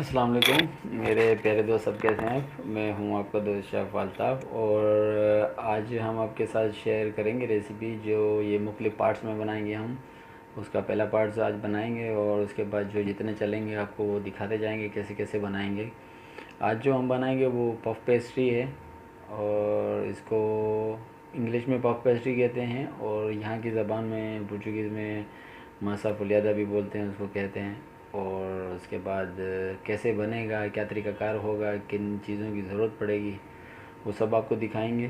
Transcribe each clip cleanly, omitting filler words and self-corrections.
अस्सलाम वालेकुम मेरे प्यारे दोस्त, सब कैसे हैं। मैं हूं आपका दोस्त शेफ़ अल्ताफ़ और आज हम आपके साथ शेयर करेंगे रेसिपी जो ये मुख्तलिफ़ पार्ट्स में बनाएंगे हम। उसका पहला पार्ट्स आज बनाएंगे और उसके बाद जो जितने चलेंगे आपको वो दिखाते जाएंगे कैसे कैसे बनाएंगे। आज जो हम बनाएंगे वो पफ़ पेस्ट्री है और इसको इंग्लिश में पफ़ पेस्ट्री कहते हैं और यहाँ की ज़बान में पोर्चुगीज़ में मासा फुलियादा भी बोलते हैं, उसको कहते हैं। और उसके बाद कैसे बनेगा, क्या तरीक़ाकार होगा, किन चीज़ों की ज़रूरत पड़ेगी, वो सब आपको दिखाएंगे।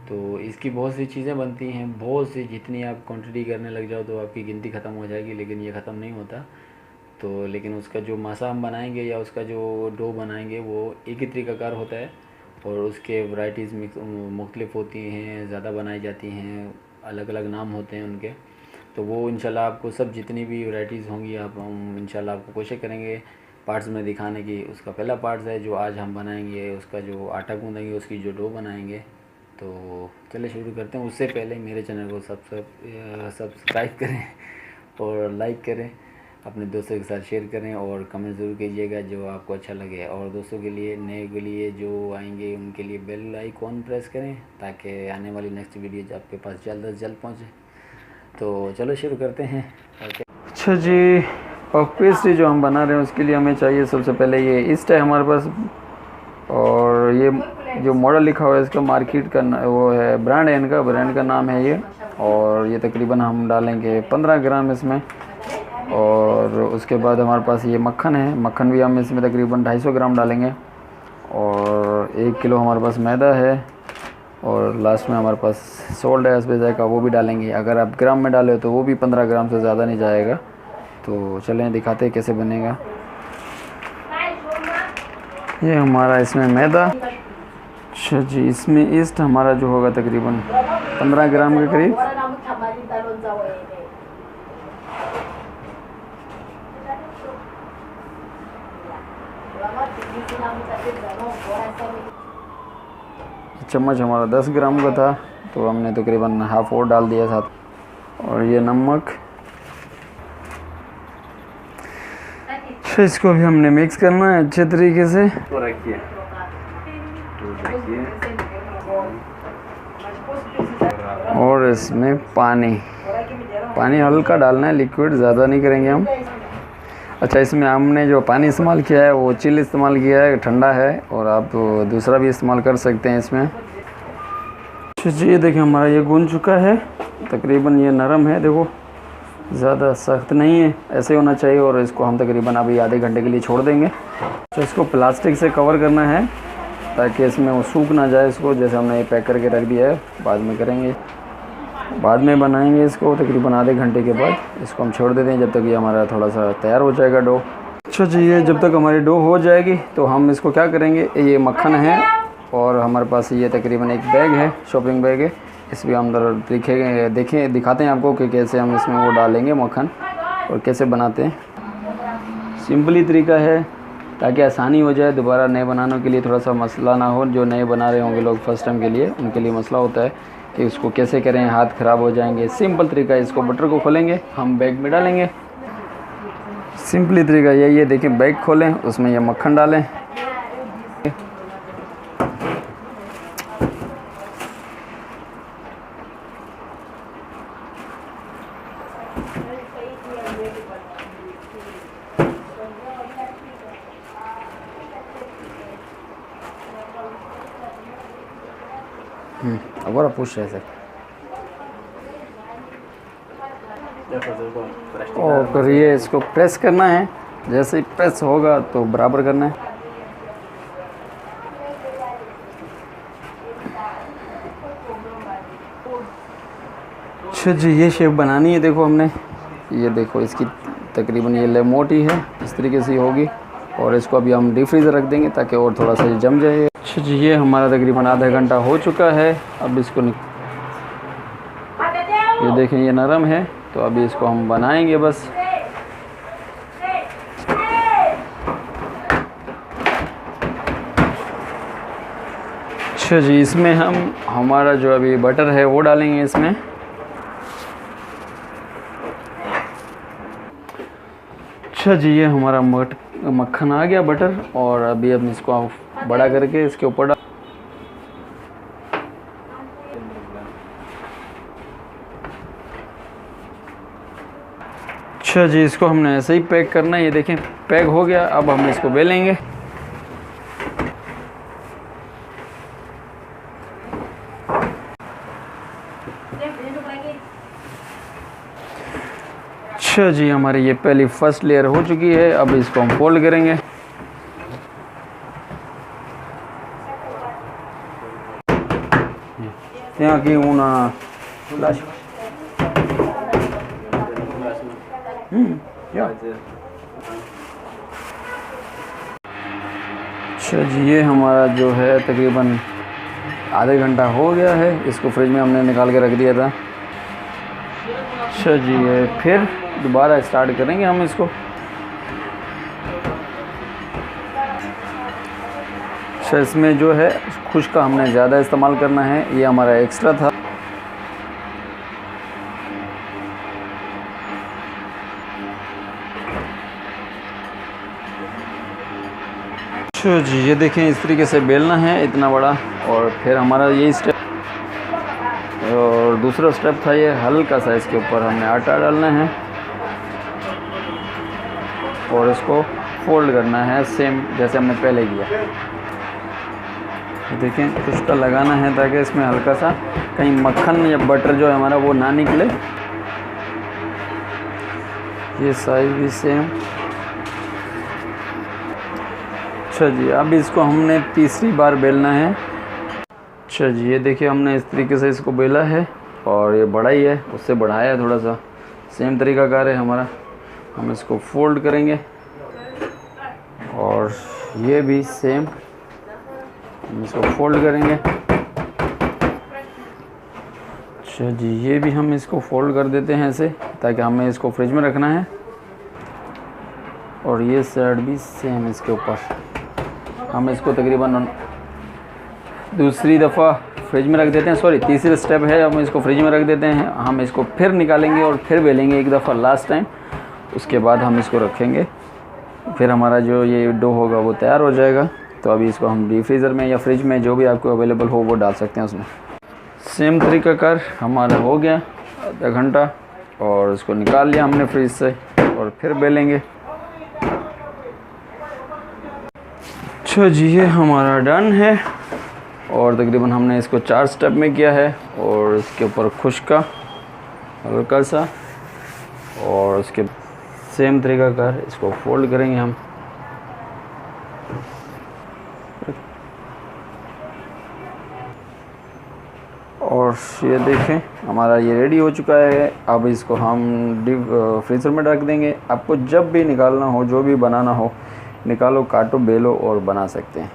तो इसकी बहुत सी चीज़ें बनती हैं, बहुत सी, जितनी आप क्वांटिटी करने लग जाओ तो आपकी गिनती ख़त्म हो जाएगी, लेकिन ये ख़त्म नहीं होता। तो लेकिन उसका जो मासा हम बनाएंगे या उसका जो डो बनाएंगे वो एक ही तरीक़ाकार होता है और उसके वैराइटीज़ मुख्तलिफ़ होती हैं, ज़्यादा बनाई जाती हैं, अलग अलग नाम होते हैं उनके। तो वो इंशाल्लाह आपको सब जितनी भी वैराइटीज़ होंगी आप हम इंशाल्लाह आपको कोशिश करेंगे पार्ट्स में दिखाने की। उसका पहला पार्ट्स है जो आज हम बनाएंगे, उसका जो आटा गूँधेंगे, उसकी जो डो बनाएंगे। तो चलिए शुरू करते हैं। उससे पहले मेरे चैनल को सब्सक्राइब करें और लाइक करें, अपने दोस्तों के साथ शेयर करें और कमेंट ज़रूर कीजिएगा जो आपको अच्छा लगे। और दोस्तों के लिए, नए के लिए जो आएंगे उनके लिए बेल आइकॉन प्रेस करें ताकि आने वाली नेक्स्ट वीडियो आपके पास जल्द से जल्द पहुँचे। तो चलो शुरू करते हैं। ओके, अच्छा जी, पफ पेस्ट्री जो हम बना रहे हैं उसके लिए हमें चाहिए सबसे पहले ये ईस्ट है हमारे पास, और ये जो मॉडल लिखा हुआ है इसका मार्केट का वो है, ब्रांड है इनका, ब्रांड का नाम है ये। और ये तकरीबन हम डालेंगे 15 ग्राम इसमें। और उसके बाद हमारे पास ये मक्खन है, मक्खन भी हम इसमें तकरीबन 250 ग्राम डालेंगे। और 1 किलो हमारे पास मैदा है और लास्ट में हमारे पास सोल्ट है इसमें जाएगा, वो भी डालेंगे। अगर आप ग्राम में डाले तो वो भी 15 ग्राम से ज़्यादा नहीं जाएगा। तो चलें दिखाते हैं कैसे बनेगा। ये हमारा इसमें मैदा, अच्छा जी, इसमें ईस्ट हमारा जो होगा तकरीबन 15 ग्राम के करीब। चम्मच हमारा 10 ग्राम का था तो हमने तकरीबन हाफ और डाल दिया साथ। और ये नमक, इसको भी हमने मिक्स करना है अच्छे तरीके से। तो रखिए, और इसमें पानी हल्का डालना है, लिक्विड ज़्यादा नहीं करेंगे हम। अच्छा, इसमें हमने जो पानी इस्तेमाल किया है वो चिल इस्तेमाल किया है, ठंडा है, और आप दूसरा भी इस्तेमाल कर सकते हैं इसमें। अच्छा जी, ये देखिए हमारा ये गूंद चुका है, तकरीबन ये नरम है, देखो ज़्यादा सख्त नहीं है, ऐसे होना चाहिए। और इसको हम तकरीबन अभी आधे घंटे के लिए छोड़ देंगे। तो इसको प्लास्टिक से कवर करना है ताकि इसमें वो सूख ना जाए इसको, जैसे हमने ये पैक करके रख दिया है, बाद में करेंगे, बाद में बनाएंगे इसको। तकरीबन आधे घंटे के बाद इसको हम छोड़ देते हैं जब तक ये हमारा थोड़ा सा तैयार हो जाएगा डो। अच्छा जी, ये जब तक हमारी डो हो जाएगी तो हम इसको क्या करेंगे, ये मक्खन है और हमारे पास ये तकरीबन एक बैग है, शॉपिंग बैग है, इस भी हम अंदर दिखाते हैं आपको कि कैसे हम इसमें वो डालेंगे मक्खन और कैसे बनाते हैं। सिंपली तरीका है ताकि आसानी हो जाए, दोबारा नए बनाने के लिए थोड़ा सा मसला ना हो। जो नए बना रहे होंगे लोग फर्स्ट टाइम के लिए, उनके लिए मसला होता है कि उसको कैसे करें, हाथ ख़राब हो जाएंगे। सिंपल तरीका है, इसको बटर को खोलेंगे, हम बैग में डालेंगे। सिंपली तरीका यही है, देखिए बैग खोलें, उसमें ये मक्खन डालें, agora puxa essa और फिर ये इसको प्रेस करना है। जैसे ही प्रेस होगा तो बराबर करना है। अच्छा जी, ये शेप बनानी है, देखो हमने, ये देखो इसकी तकरीबन ये मोटी है, इस तरीके से होगी। और इसको अभी हम डीप फ्रीज़र रख देंगे ताकि और थोड़ा सा जम जाए। अच्छा जी, ये हमारा तकरीबन आधा घंटा हो चुका है। अब इसको ये देखें ये नरम है, तो अभी इसको हम बनाएंगे बस। अच्छा जी, इसमें हम हमारा जो अभी बटर है वो डालेंगे इसमें। अच्छा जी, ये हमारा मक्खन आ गया बटर, और अभी हम इसको बड़ा करके इसके ऊपर डाल। अच्छा जी, इसको हमने ऐसे ही पैक करना है। ये देखें पैक हो गया। अब हम इसको बेलेंगे। अच्छा जी, हमारी ये पहली फर्स्ट लेयर हो चुकी है। अब इसको हम फोल्ड करेंगे। यहाँ की ऊना अच्छा जी, ये हमारा जो है तकरीबन आधे घंटा हो गया है। इसको फ्रिज में हमने निकाल के रख दिया था। अच्छा जी, ये फिर दोबारा स्टार्ट करेंगे हम इसको। अच्छा, इसमें जो है खुश्क का हमने ज़्यादा इस्तेमाल करना है, ये हमारा एक्स्ट्रा था। अच्छा जी, ये देखें इस तरीके से बेलना है इतना बड़ा। और फिर हमारा ये स्टेप, और दूसरा स्टेप था ये हल्का सा इसके ऊपर हमने आटा डालना है और इसको फोल्ड करना है सेम जैसे हमने पहले किया। देखें कुछ का लगाना है ताकि इसमें हल्का सा कहीं मक्खन या बटर जो है हमारा वो ना निकले। ये साइज भी सेम। अच्छा जी, अब इसको हमने तीसरी बार बेलना है। अच्छा जी, ये देखिए हमने इस तरीके से इसको बेला है, और ये बड़ा ही है, उससे बढ़ाया है थोड़ा सा। सेम तरीका कार है हमारा। हम इसको फोल्ड करेंगे और ये भी सेम हम इसको फोल्ड करेंगे। अच्छा जी, ये भी हम इसको फोल्ड कर देते हैं ऐसे, ताकि हमें इसको फ्रिज में रखना है। और ये साइड भी सेम इसके ऊपर हम इसको तकरीबन दूसरी दफ़ा फ्रिज में रख देते हैं। सॉरी, तीसरी स्टेप है, हम इसको फ्रिज में रख देते हैं। हम इसको फिर निकालेंगे और फिर बेलेंगे एक दफ़ा लास्ट टाइम। उसके बाद हम इसको रखेंगे, फिर हमारा जो ये डो होगा वो तैयार हो जाएगा। तो अभी इसको हम डीप फ्रीज़र में या फ्रिज में जो भी आपको अवेलेबल हो वो डाल सकते हैं उसमें। सेम तरीका कार हमारा हो गया आधा घंटा, और इसको निकाल लिया हमने फ्रिज से और फिर बेलेंगे। अच्छा जी, ये हमारा डन है, और तकरीबन हमने इसको 4 स्टेप में किया है। और इसके ऊपर खुश्क का हल्का सा, और उसके सेम तरीका का इसको फोल्ड करेंगे हम। और ये देखें हमारा ये रेडी हो चुका है। अब इसको हम डीप फ्रीज़र में रख देंगे। आपको जब भी निकालना हो, जो भी बनाना हो, निकालो, काटो, बेलो और बना सकते हैं।